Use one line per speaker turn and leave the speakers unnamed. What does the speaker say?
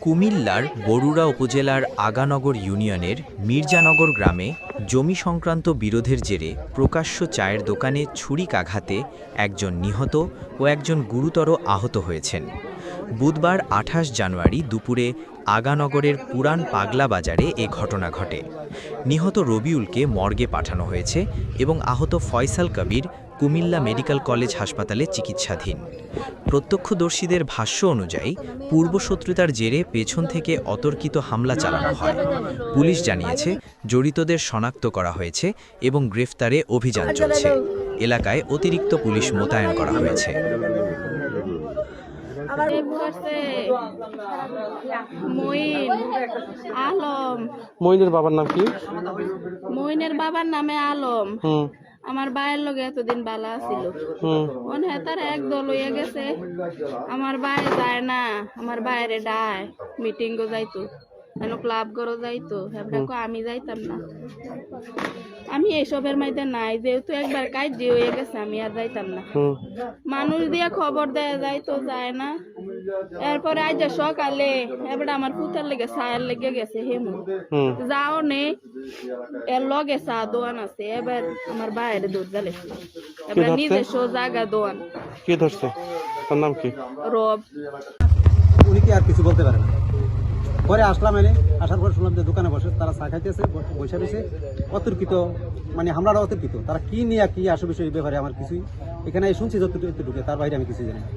কুমিল্লার বরুড়া উপজেলার আগানগর ইউনিয়নের মির্জানগর গ্রামে জমি সংক্রান্ত বিরোধের জেরে প্রকাশ্য চায়ের দোকানে ছুরিকাঘাতে একজন নিহত ও একজন গুরুতর আহত হয়েছেন। বুধবার ২৮ জানুয়ারি দুপুরে আগানগরের পুরান পাগলা বাজারে এ ঘটনা ঘটে। নিহত রবিউলকে মর্গে পাঠানো হয়েছে এবং আহত ফয়সাল কবির কুমিল্লা মেডিকেল কলেজ হাসপাতালে চিকিৎসাধীন। প্রত্যক্ষদর্শীদের ভাষ্য অনুযায়ী পূর্বশত্রুতার জেরে পেছন থেকে অতর্কিত হামলা চালানো হয়। পুলিশ জানিয়েছে জড়িতদের শনাক্ত করা হয়েছে এবং গ্রেফতারে অভিযান চলছে। এলাকায় অতিরিক্ত পুলিশ মোতায়েন করা হয়েছে।
মইনের বাবার নাম কি?
মইনের বাবার নামে আলম। আমার ভাইয়ের লগে এতদিন বালা ছিল, তার একদল হইয়া গেছে। আমার ভাই যায় না, আমার বাইরে ডায় মিটিং গো যাইতো, ক্লাব করো যাইতো, আমি যাইতাম না। আমি এইসবের মধ্যে নাই, যেহেতু একবার কাজ হয়ে গেছে আমি আর যাইতাম না। মানুষ দিয়ে খবর দেয়া যাইতো, যায় না। এরপরে আজ সকালে এবার আমার পুতার লেগে ছায়ার লেগে গেছে হেমু, যাও নে এর লগে চা দোয়ান আছে। এবার আমার বাইরে দৌড় জ্বালেছে, এবার নিজস্ব জায়গা দোয়ান।
কি ধরছে? তার নাম কি?
রব।
উনি কি আর কিছু বলতে পারে না। পরে আসলাম, আসার পর শুনলাম যে দোকানে বসে তারা চা খাইতেছে, বসে রয়েছে। অতর্কিত মানে হামলাটা অতর্কিত, তারা কি নিয়ে কি আসে বিষয় ব্যাপারে আমার কিছুই এখানে শুনছি যতটুকু, তার বাইরে আমি কিছুই জানি না।